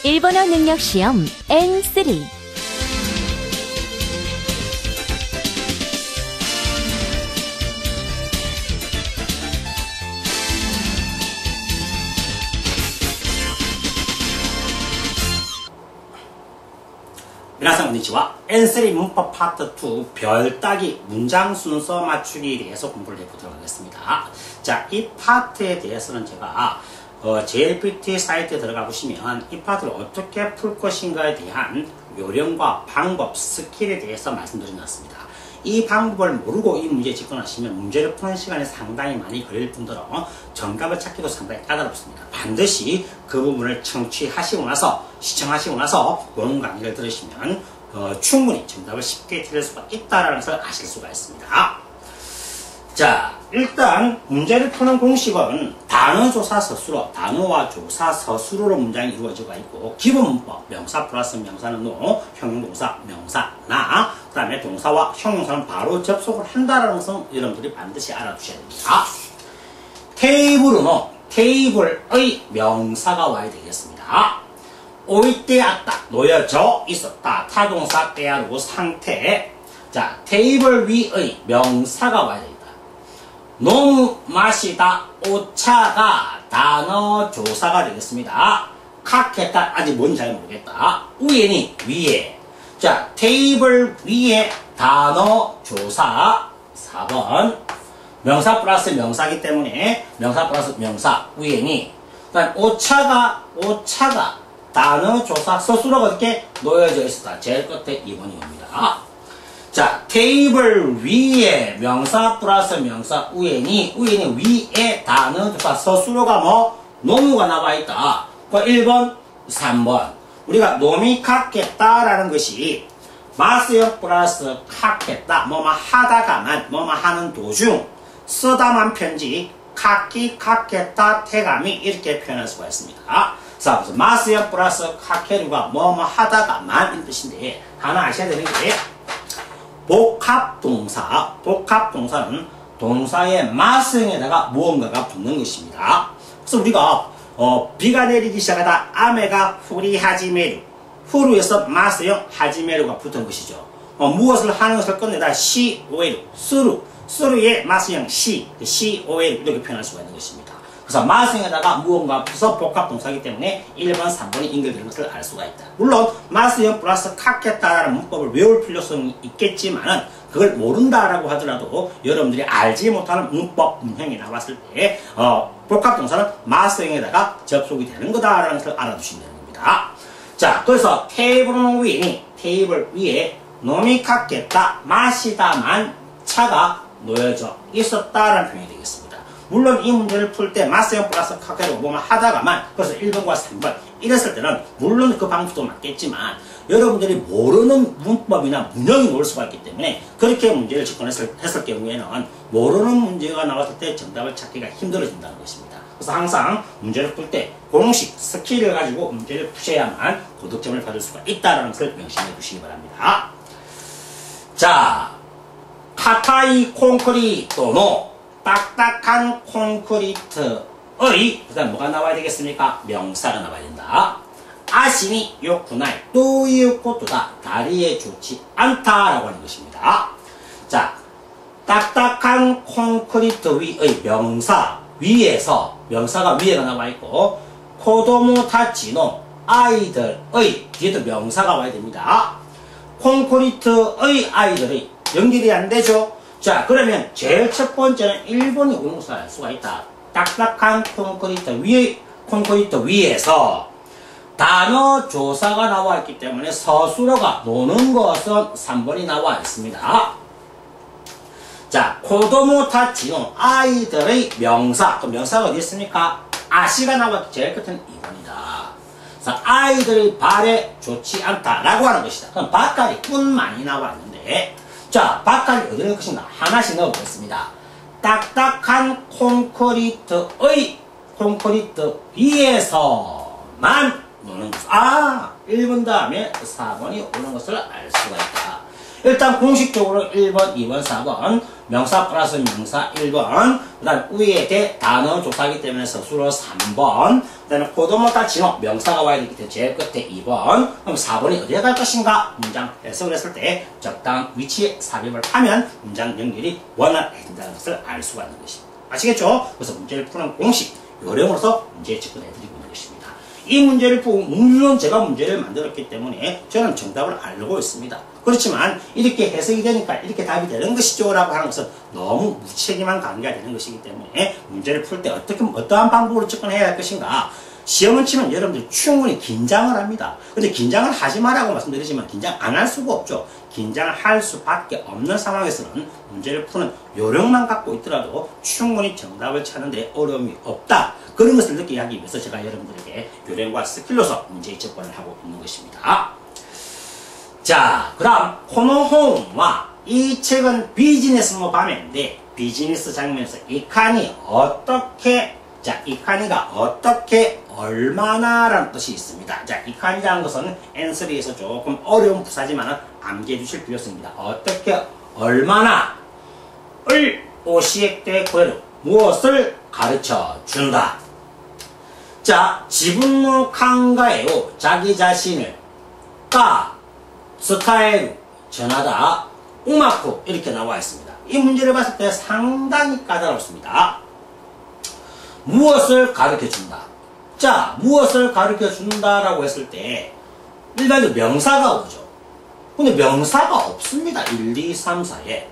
일본어 능력 시험 N3. 미나상 konnichiwa. N3 문법 파트 2 별 따기 문장 순서 맞추기에 대해서 공부를 해보도록 하겠습니다. 자, 이 파트에 대해서는 제가 JLPT 사이트에 들어가 보시면 이 파트를 어떻게 풀 것인가에 대한 요령과 방법, 스킬에 대해서 말씀드려놨습니다. 이 방법을 모르고 이 문제에 접근하시면 문제를 푸는 시간이 상당히 많이 걸릴 뿐더러 정답을 찾기도 상당히 까다롭습니다. 반드시 그 부분을 시청하시고 나서 본 강의를 들으시면 충분히 정답을 쉽게 찾을 수가 있다는 것을 아실 수가 있습니다. 자, 일단 문제를 푸는 공식은 단어조사 서술어, 단어와 조사 서술어로 문장이 이루어지고 있고, 기본 문법, 명사 플러스 명사는 노, 형용동사, 명사, 나, 그 다음에 동사와 형용사는 바로 접속을 한다는 것은 여러분들이 반드시 알아두셔야 됩니다. 테이블은 테이블의 명사가 와야 되겠습니다. 오이때았다, 놓여져 있었다, 타동사 때야로 상태. 자, 테이블 위의 명사가 와야 됩니다. 너무 마시다, 오차가 단어 조사가 되겠습니다. 카케타, 아직 뭔지 잘 모르겠다. 우에니, 위에. 자, 테이블 위에 단어 조사 4번. 명사 플러스 명사기 때문에 명사 플러스 명사, 우에니. 그다음 오차가 단어 조사 서술어가 어떻게 놓여져 있었다. 제일 끝에 2번이 옵니다. 자, 테이블 위에 명사 플러스 명사 우에니 위에 단어 조사 서술어가 노무가 나와 있다. 그 1번, 3번. 우리가 놈이 갖겠다라는 것이 마스역 플러스 갖겠다. 뭐뭐 하다가만, 뭐뭐 하는 도중, 쓰다만 편지, 갖겠다, 태감이 이렇게 표현할 수가 있습니다. 자, 그래서 마스역 플러스 갖게루가 뭐뭐 하다가만 이런 뜻인데, 하나 아셔야 되는 게 복합동사는 동사의 마스형에다가 무언가가 붙는 것입니다. 그래서 우리가 비가 내리기 시작하다 아메가 후리하지메루, 후루에서 마스형 하지메루가 붙은 것이죠. 무엇을 하는 것을 끝내다 시오에루, 스루의 마스형 시오에루 이렇게 표현할 수가 있는 것입니다. 그래서 마스형에다가 무언가 붙어서 복합동사이기 때문에 1번, 3번이 연결되는 것을 알 수가 있다. 물론 마스형 플러스 갖겠다라는 문법을 외울 필요성이 있겠지만은 그걸 모른다라고 하더라도 여러분들이 알지 못하는 문법, 문형이 나왔을 때 복합동사는 마스형에다가 접속이 되는 거다라는 것을 알아두시면 되는 겁니다. 자, 그래서 테이블 위에 놈이 갖겠다, 마시다만 차가 놓여져 있었다라는 표현이 되겠습니다. 물론 이 문제를 풀 때 마스형 플러스 카케로 뭐만 하다가만, 그래서 1번과 3번 이랬을 때는 물론 그 방법도 맞겠지만 여러분들이 모르는 문법이나 문형이 나올 수가 있기 때문에 그렇게 문제를 접근했을 경우에는 모르는 문제가 나왔을 때 정답을 찾기가 힘들어진다는 것입니다. 그래서 항상 문제를 풀 때 공식, 스킬을 가지고 문제를 푸셔야만 고득점을 받을 수가 있다는 것을 명심해 두시기 바랍니다. 자, 카타이 콘크리토노, 딱딱한 콘크리트의, 그 다음 뭐가 나와야 되겠습니까? 명사가 나와야 된다. 아시니 요쿠나이, 또いうことだ, 다리에 좋지 않다라고 하는 것입니다. 자, 딱딱한 콘크리트 위의 명사, 위에서, 명사가 위에가 나와 있고, 코도모 타치노, 아이들의, 뒤에도 명사가 와야 됩니다. 콘크리트의 아이들의, 연결이 안 되죠? 자, 그러면 제일 첫 번째는 1번이 오는 것을 알 수가 있다. 딱딱한 콘크리트 위에서 단어 조사가 나와 있기 때문에 서술어가 노는 것은 3번이 나와 있습니다. 자, 코도모 타치노, 아이들의 명사. 그 명사가 어디 있습니까? 아시가 나왔기 제일 끝은 2번이다. 그래서 아이들의 발에 좋지 않다라고 하는 것이다. 그럼 밭갈이 뿐만이 나와 있는데, 자, 밭갈이 어디에 넣을 것인가? 하나씩 넣어보겠습니다. 딱딱한 콘크리트 위에서만 노는 것. 1번 다음에 4번이 오는 것을 알 수가 있다. 일단 공식적으로 1번, 2번, 4번 명사 플러스 명사 1번, 그 다음 위에 대 단어 조사기 때문에 서술어 3번, 그 다음에 고도모타 진호 명사가 와야 되기 때문에 제일 끝에 2번, 그럼 4번이 어디에 갈 것인가? 문장 해석을 했을 때 적당한 위치에 삽입을 하면 문장 연결이 원활해진다는 것을 알 수가 있는 것입니다. 아시겠죠? 그래서 문제를 푸는 공식, 요령으로서 문제에 접근해드리고 있는 것입니다. 이 문제를 보고 물론 제가 문제를 만들었기 때문에 저는 정답을 알고 있습니다. 그렇지만 이렇게 해석이 되니까 이렇게 답이 되는 것이죠 라고 하는 것은 너무 무책임한 관계가 되는 것이기 때문에 문제를 풀 때 어떠한 방법으로 접근해야 할 것인가. 시험을 치면 여러분들이 충분히 긴장을 합니다. 근데 긴장을 하지 말라고 말씀드리지만 긴장 안 할 수가 없죠. 긴장을 할 수밖에 없는 상황에서는 문제를 푸는 요령만 갖고 있더라도 충분히 정답을 찾는데 어려움이 없다. 그런 것을 느끼게 하기 위해서 제가 여러분들에게 요령과 스킬로서 문제에 접근을 하고 있는 것입니다. 자, 그 다음 코노홈과 이 책은 비즈니스모 밤인데 비즈니스 장면에서 이 칸이 어떻게, 자, 이 칸이가 어떻게 얼마나 라는 뜻이 있습니다. 자, 이 칸이라는 것은 N3에서 조금 어려운 부사지만 암기해 주실 필요가 있습니다. 어떻게 얼마나 을 오시액대 그대로 무엇을 가르쳐 준다. 자, 지분노 칸가에요. 자기 자신을 까 스타일 전하다 우마쿠 이렇게 나와 있습니다. 이 문제를 봤을 때 상당히 까다롭습니다. 무엇을 가르쳐 준다. 자, 무엇을 가르쳐 준다라고 했을 때 일반적으로 명사가 오죠. 근데 명사가 없습니다. 1, 2, 3, 4에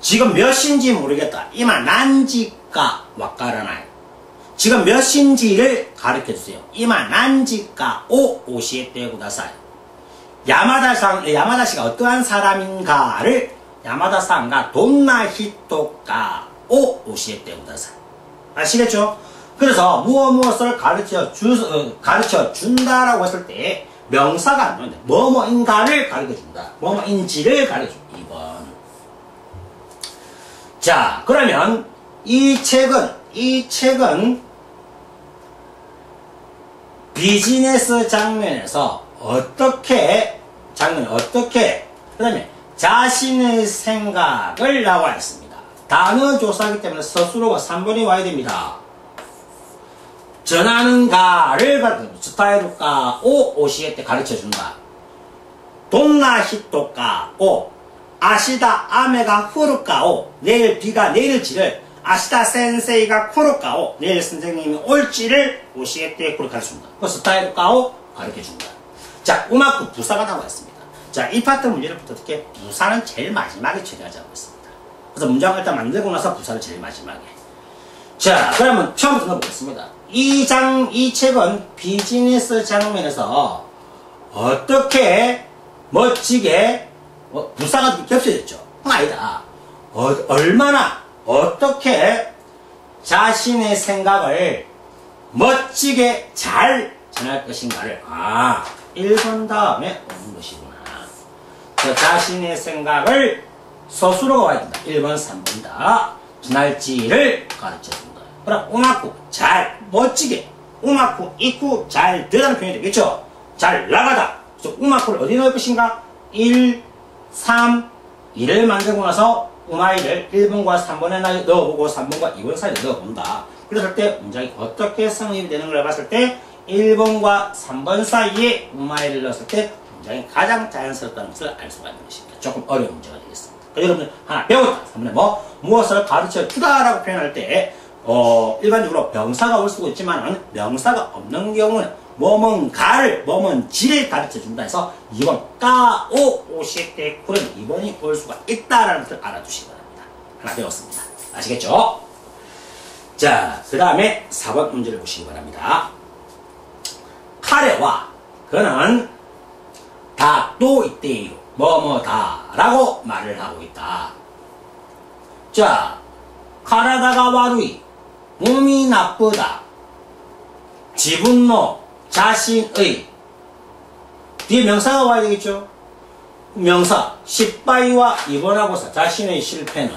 지금 몇인지 모르겠다. 이마 난지까 와까라나요. 지금 몇인지를 가르쳐 주세요. 이마 난지까 오 오시에떼 구다사이. 야마다시가 어떠한 사람인가를 야마다상가 돈나 히토까 오 오시에떼 구다사이. 아시겠죠? 그래서 무엇을 가르쳐 준다라고 했을 때 명사가 안 나오는데 뭐뭐인가를 가르쳐 준다. 뭐뭐인지를 가르쳐 준다. 2번. 자, 그러면 이 책은 비즈니스 장면에서 어떻게 그 다음에 자신의 생각을 나와 있습니다. 단어 조사하기 때문에 서술어가 3번이 와야 됩니다. 전하는가를 스타일까 오 오시에테 가르쳐준다. 돈나 히토까 오 아시다 아메가 후르까 오 내일 비가 내릴지를 아시다 센세이가 쿠르까 오 내일 선생님이 올지를 오시에테 그걸 가르쳐준다. 그 스타일까 오 가르쳐준다. 자, 음악부 부사가 나와 있습니다. 자, 이 파트 문제를 어떻게 부사는 제일 마지막에 처리하자고 했습니다. 그래서 문장을 일단 만들고 나서 부사를 제일 마지막에. 자, 그러면 처음부터 넣어보겠습니다. 이 책은 비즈니스 장면에서 어떻게 멋지게 부사가 겹쳐졌죠. 아니다. 얼마나 어떻게 자신의 생각을 멋지게 잘 전할 것인가를 1번 다음에 오는 것이구나. 자신의 생각을 서술어가 와야 된다. 1번, 3번이다. 전할지를 가르쳐준다. 그럼 우마쿠 잘 멋지게 우마쿠 이쿠 잘 되다는 표현이 되겠죠. 잘 나가다. 그래서 우마쿠를 어디 넣을 것인가? 1, 3, 2를 만들고 나서 우마이를 1번과 3번에 넣어보고 3번과 2번 사이에 넣어본다. 그랬을 때 문장이 어떻게 성립이 되는 걸 봤을 때 1번과 3번 사이에 우마이를 넣었을 때 문장이 가장 자연스럽다는 것을 알 수가 있는 것입니다. 조금 어려운 문제가 되겠습니다. 그러니까 여러분들 하나 배웠다. 3번에 무엇을 가르쳐 주다라고 표현할 때 일반적으로 명사가 올 수도 있지만 명사가 없는 경우는 뭐뭔가를 뭐뭔지를 가르쳐 준다 해서 2번 까오 오시에테 쿠는 2번이 올 수가 있다라는 것을 알아두시기 바랍니다. 하나 배웠습니다. 아시겠죠? 자, 그 다음에 4번 문제를 보시기 바랍니다. 카레와 그는 다 또 있대요. 뭐뭐다 라고 말을 하고 있다. 자, 카라다가 와루이 몸이 나쁘다. 지분노 자신의 뒤에 명사가 와야 되겠죠. 명사失敗와 이번하고서 자신의 실패는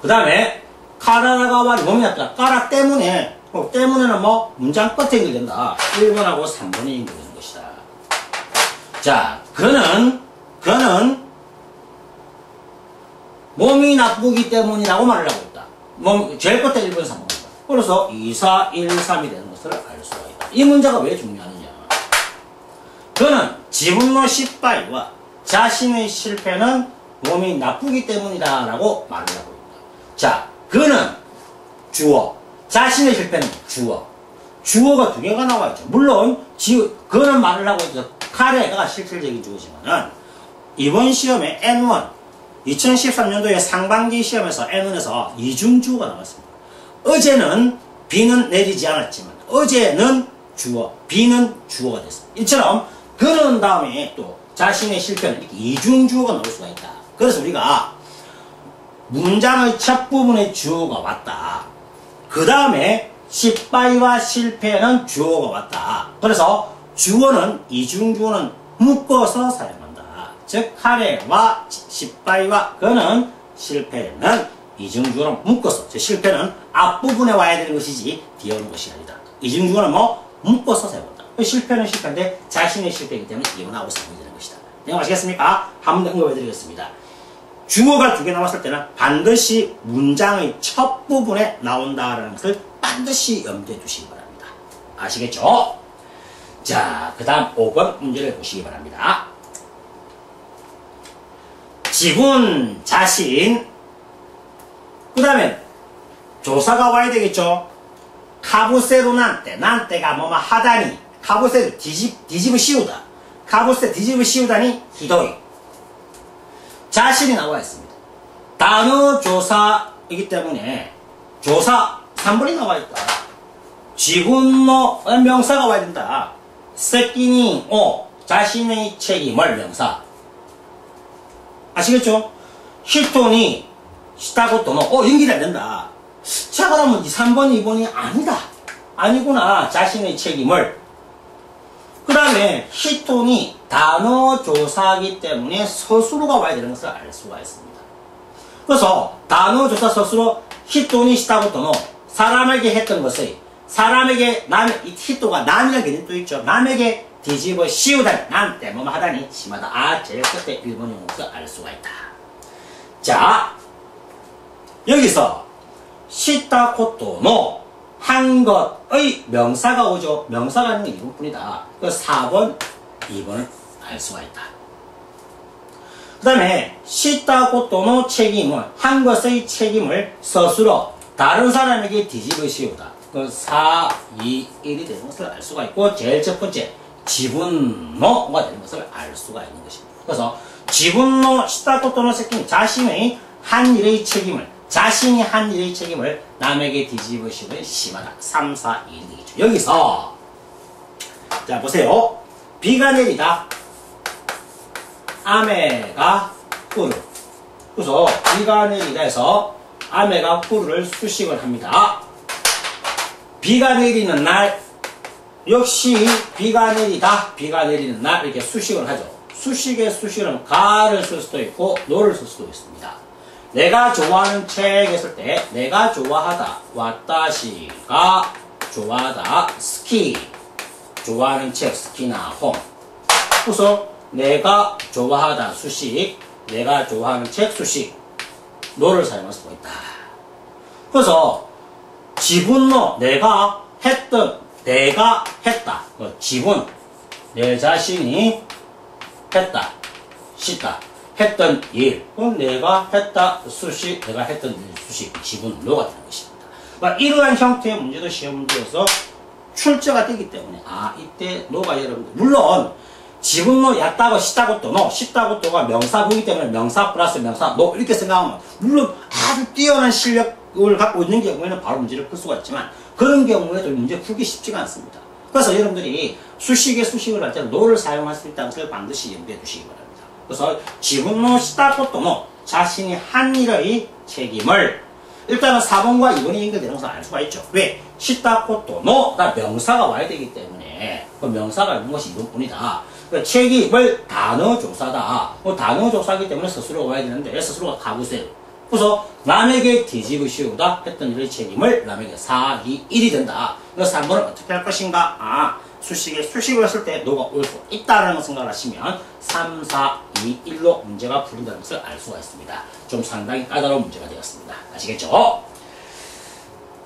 그 다음에 카라다가 와루 몸이 나쁘다. 까라 때문에 때문에는 뭐 문장 끝에 연결된다. 1번하고 3번이 연결되는 것이다. 자, 그는 몸이 나쁘기 때문이라고 말을 하고 있다. 제일 끝에 1번, 3번이다. 그래서 2, 4, 1, 3이 되는 것을 알 수가 있다. 이 문제가 왜 중요하느냐. 그는 지분노失敗와 자신의 실패는 몸이 나쁘기 때문이다 라고 말을 하고 있다. 자, 그는 주어, 자신의 실패는 주어. 주어가 두 개가 나와 있죠. 물론 그는 말을 하고 있죠. 카레가 실질적인 주어지만은 이번 시험에 N1 2013년도에 상반기 시험에서 N1에서 이중주어가 나왔습니다. 어제는 비는 내리지 않았지만 어제는 주어, 비는 주어가 됐습니다. 이처럼 그는 다음에 또 자신의 실패는 이렇게 이중주어가 나올 수가 있다. 그래서 우리가 문장의 첫 부분에 주어가 왔다. 그 다음에失敗와 실패는 주어가 왔다. 그래서 주어는 이중주어는 묶어서 사용한다. 즉 카레와失敗와 그는 실패는 이중주어는 묶어서 즉 실패는 앞부분에 와야 되는 것이지 뒤에 오는 것이 아니다. 이중주어는 뭐 묶어서 사용한다. 실패는 실패인데 자신의 실패이기 때문에 이혼하고 사용이 되는 것이다. 내가 아시겠습니까? 한 번 더 언급해 드리겠습니다. 주어가 두 개 나왔을 때는 반드시 문장의 첫 부분에 나온다라는 것을 반드시 염두에 두시기 바랍니다. 아시겠죠? 자, 그 다음 5번 문제를 보시기 바랍니다. 지분, 자신, 그 다음에 조사가 와야 되겠죠? 카부세로 난때가 뭐뭐 하다니, 카부세로 뒤집어 씌우다, 카부세 뒤집어 씌우다니 히도이. 자신이 나와 있습니다. 단어 조사이기 때문에 조사 3번이 나와 있다. 지분노 명사가 와야 된다. 세끼니 자신의 책임을 명사. 아시겠죠? 히토니 시타고토노 연결이 안 된다. 자, 그러면 3번, 2번이 아니다. 아니구나. 자신의 책임을. 그 다음에 히토니 단어 조사이기 때문에 서술어가 와야 되는 것을 알 수가 있습니다. 그래서 단어 조사 서술어 히토니 시타고토노 사람에게 했던 것의 사람에게 이 히토가 남이라는 개념이 또 있죠. 남에게 뒤집어 씌우다니 남때 뭐뭐 하다니 심하다. 제일 끝에 1번이 오는 것을 알 수가 있다. 자, 여기서 시타코토노 한 것의 명사가 오죠. 명사가 있는 게 2번뿐이다. 그 4번, 2번을 알 수가 있다. 그 다음에 시타코토노 책임을 한 것의 책임을 스스로 다른 사람에게 뒤집어 씌우다. 그 4, 2, 1이 되는 것을 알 수가 있고 제일 첫 번째 지분노가 되는 것을 알 수가 있는 것입니다. 그래서 지분노 시타코토노 책임 자신의 한 일의 책임을 자신이 한 일의 책임을 남에게 뒤집어 씌우는 심하다. 3, 4, 2이 되겠죠. 여기서 자 보세요. 비가 내리다. 아메가 후루. 그래서 비가 내리다 해서 아메가 후루를 수식을 합니다. 비가 내리는 날 역시 비가 내리다. 비가 내리는 날 이렇게 수식을 하죠. 수식의 수식은 가를 쓸 수도 있고 노를 쓸 수도 있습니다. 내가 좋아하는 책 했을 때 내가 좋아하다 와타시가 좋아하다 스키 좋아하는 책 스키나 홈. 그래서 내가 좋아하다 수식 내가 좋아하는 책 수식 노를 사용할 수가 있다. 그래서 지분노 내가 했던 내가 했다 지분 내 자신이 했다 씻다 했던 일, 내가 했다 수식, 내가 했던 일 수식, 지분노가 되는 것입니다. 이러한 형태의 문제도 시험 문제에서 출제가 되기 때문에 이때 노가 여러분들 물론 지분노 얕다고 시다고 또노 시다고 또가 명사구이기 때문에 명사 플러스 명사 노 이렇게 생각하면 물론 아주 뛰어난 실력을 갖고 있는 경우에는 바로 문제를 풀 수가 있지만 그런 경우에도 문제 풀기 쉽지가 않습니다. 그래서 여러분들이 수식의 수식을 할 때 노를 사용할 수 있다는 것을 반드시 염두에 두시기 바랍니다. 그래서 지분노 시다코토노 자신이 한 일의 책임을 일단은 4번과 2번이 연결되는 것을 알 수가 있죠. 왜? 시다코토노가 명사가 와야 되기 때문에 그 명사가 있는 것이 2번뿐이다. 그 책임을 단어 조사다. 단어 조사이기 때문에 스스로가 와야 되는데 스스로가 가부세 그래서 남에게 뒤집어 씌우다 했던 일의 책임을 남에게 4, 2, 1이 된다. 그래서 3번은 어떻게 할 것인가? 수식을 했을 때 노가 올 수 있다라는 생각을 하시면 3, 4, 2, 1로 문제가 풀린다는 것을 알 수가 있습니다. 좀 상당히 까다로운 문제가 되었습니다. 아시겠죠?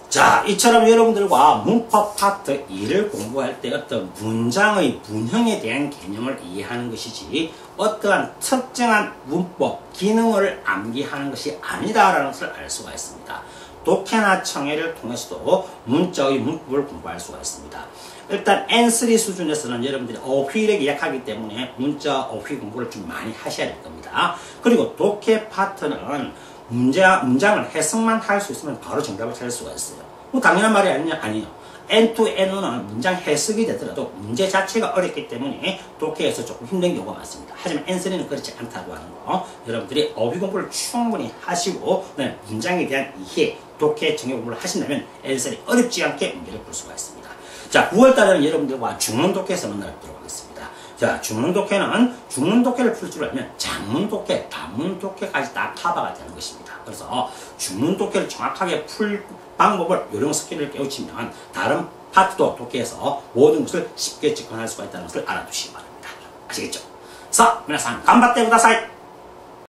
자, 이처럼 여러분들과 문법 파트 2를 공부할 때 어떤 문장의 문형에 대한 개념을 이해하는 것이지 어떠한 특정한 문법, 기능을 암기하는 것이 아니다라는 것을 알 수가 있습니다. 독해나 청해를 통해서도 문자의 문법을 공부할 수가 있습니다. 일단 N3 수준에서는 여러분들이 어휘력이 약하기 때문에 문자 어휘 공부를 좀 많이 하셔야 될 겁니다. 그리고 독해 파트는 문장을 해석만 할 수 있으면 바로 정답을 찾을 수가 있어요. 뭐 당연한 말이 아니에요. N2N5는 문장 해석이 되더라도 문제 자체가 어렵기 때문에 독해에서 조금 힘든 경우가 많습니다. 하지만 N3는 그렇지 않다고 하는 거 여러분들이 어휘 공부를 충분히 하시고 문장에 대한 이해, 독해, 정해 공부를 하신다면 N3이 어렵지 않게 문제를 풀 수가 있습니다. 자, 9월달에는 여러분들과 중문 독해에서 만나뵙도록 하겠습니다. 자, 중문 독해를 풀 줄 알면 장문 독해, 단문 독해까지 다 커버가 되는 것입니다. 그래서 중문 독해를 정확하게 풀 방법을 요령 스킬을 깨우치면 다른 파트도 독해에서 모든 것을 쉽게 접근할 수가 있다는 것을 알아두시기 바랍니다. 아시겠죠? 자,皆さん頑張ってください。